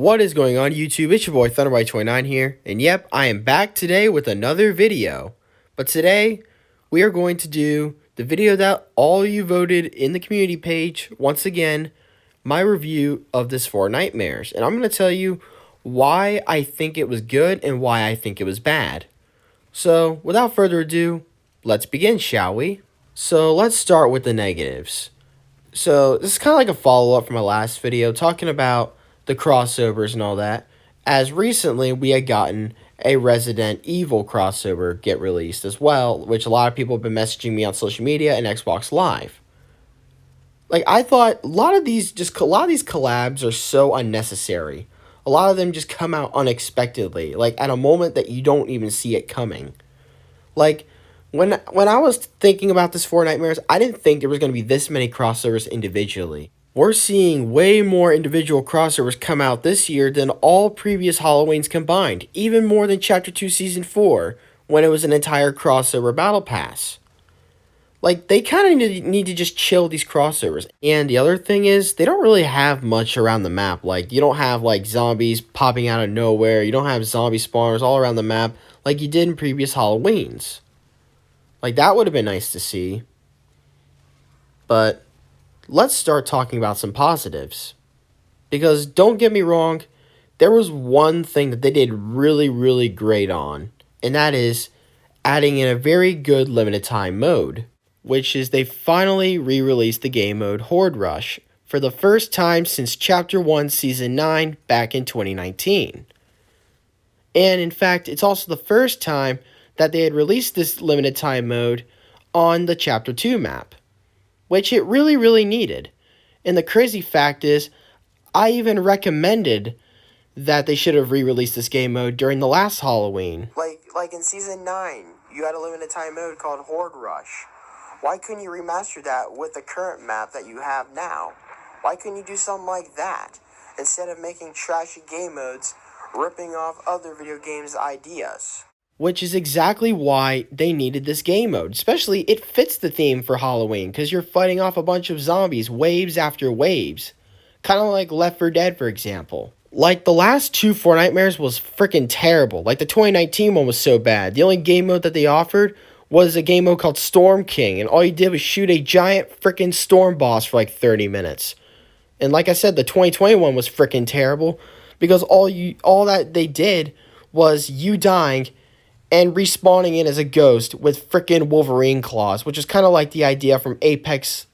What is going on YouTube? It's your boy Thunderboy29 here, and yep, I am back today with another video. But today, we are going to do the video that all you voted in the community page, once again, my review of this Fortnitemares. And I'm going to tell you why I think it was good and why I think it was bad. So, without further ado, let's begin, shall we? So, let's start with the negatives. So, this is kind of like a follow-up from my last video, talking about the crossovers and all that, as recently we had gotten a Resident Evil crossover get released as well, which a lot of people have been messaging me on social media and Xbox Live. Like, I thought a lot of these collabs are so unnecessary. A lot of them just come out unexpectedly, like at a moment that you don't even see it coming. Like, when I was thinking about this Fortnitemares, I didn't think there was going to be this many crossovers individually. We're seeing way more individual crossovers come out this year than all previous Halloweens combined, even more than Chapter 2 Season 4, when it was an entire crossover battle pass. Like, they kind of need to just chill these crossovers. And the other thing is, they don't really have much around the map. Like, you don't have, like, zombies popping out of nowhere. You don't have zombie spawners all around the map like you did in previous Halloweens. Like, that would have been nice to see. But let's start talking about some positives. Because don't get me wrong, there was one thing that they did really, really great on. And that is adding in a very good limited time mode. Which is they finally re-released the game mode Horde Rush for the first time since Chapter 1 Season 9 back in 2019. And in fact, it's also the first time that they had released this limited time mode on the Chapter 2 map, which it really, really needed. And the crazy fact is, I even recommended that they should have re-released this game mode during the last Halloween. Like in Season 9, you had a limited time mode called Horde Rush. Why couldn't you remaster that with the current map that you have now? Why couldn't you do something like that, instead of making trashy game modes, ripping off other video games' ideas? Which is exactly why they needed this game mode. Especially, it fits the theme for Halloween, because you're fighting off a bunch of zombies, waves after waves. Kind of like Left 4 Dead, for example. Like, the last two Fortnitemares was freaking terrible. Like, the 2019 one was so bad. The only game mode that they offered was a game mode called Storm King, and all you did was shoot a giant freaking storm boss for like 30 minutes. And like I said, the 2021 was freaking terrible, because all that they did was you dying and respawning in as a ghost with freaking Wolverine claws, which is kind of like the idea from Apex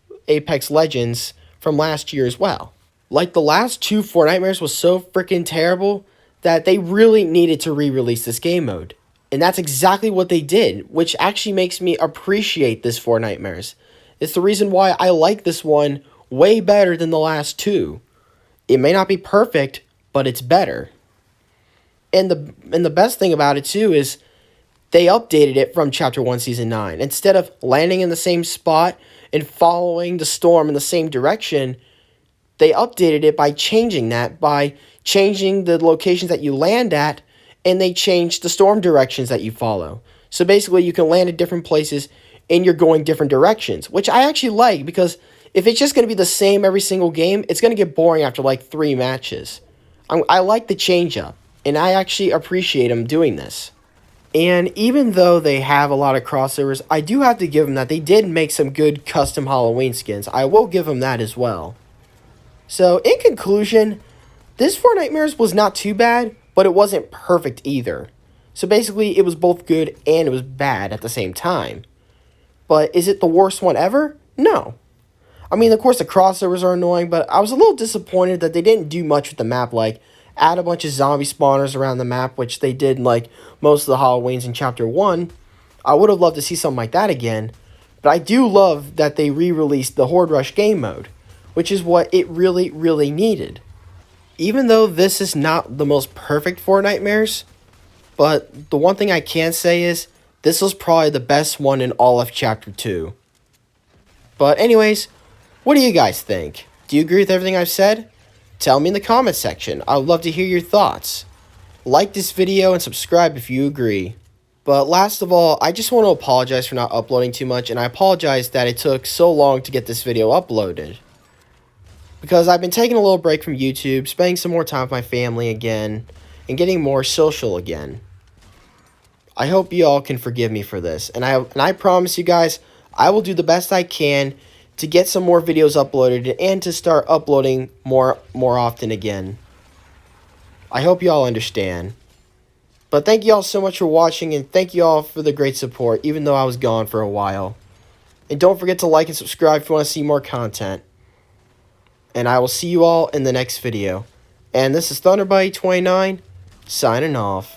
Legends from last year as well. Like, the last two Fortnitemares was so freaking terrible that they really needed to re-release this game mode. And that's exactly what they did, which actually makes me appreciate this Fortnitemares. It's the reason why I like this one way better than the last two. It may not be perfect, but it's better. And the best thing about it too is they updated it from Chapter 1 Season 9. Instead of landing in the same spot and following the storm in the same direction, they updated it by changing the locations that you land at, and they changed the storm directions that you follow. So basically, you can land at different places, and you're going different directions, which I actually like, because if it's just going to be the same every single game, it's going to get boring after like 3 matches. I like the change up, and I actually appreciate them doing this. And even though they have a lot of crossovers, I do have to give them that they did make some good custom Halloween skins. I will give them that as well. So, in conclusion, this Fortnitemares was not too bad, but it wasn't perfect either. So basically, it was both good and it was bad at the same time. But is it the worst one ever? No. I mean, of course, the crossovers are annoying, but I was a little disappointed that they didn't do much with the map, like add a bunch of zombie spawners around the map, which they did in, like, most of the Halloweens in Chapter 1. I would have loved to see something like that again, but I do love that they re-released the Horde Rush game mode, which is what it really, really needed. Even though this is not the most perfect Fortnitemares, but the one thing I can say is, this was probably the best one in all of Chapter 2. But anyways, what do you guys think? Do you agree with everything I've said? Tell me in the comment section. I would love to hear your thoughts. Like this video and subscribe if you agree. But last of all, I just want to apologize for not uploading too much, and I apologize that it took so long to get this video uploaded. because I've been taking a little break from YouTube, spending some more time with my family again, and getting more social again. I hope you all can forgive me for this, and I promise you guys, I will do the best I can to get some more videos uploaded and to start uploading more often again. I hope you all understand. But thank you all so much for watching, and thank you all for the great support, even though I was gone for a while. And don't forget to like and subscribe if you want to see more content. And I will see you all in the next video. And this is Thunderbite29, signing off.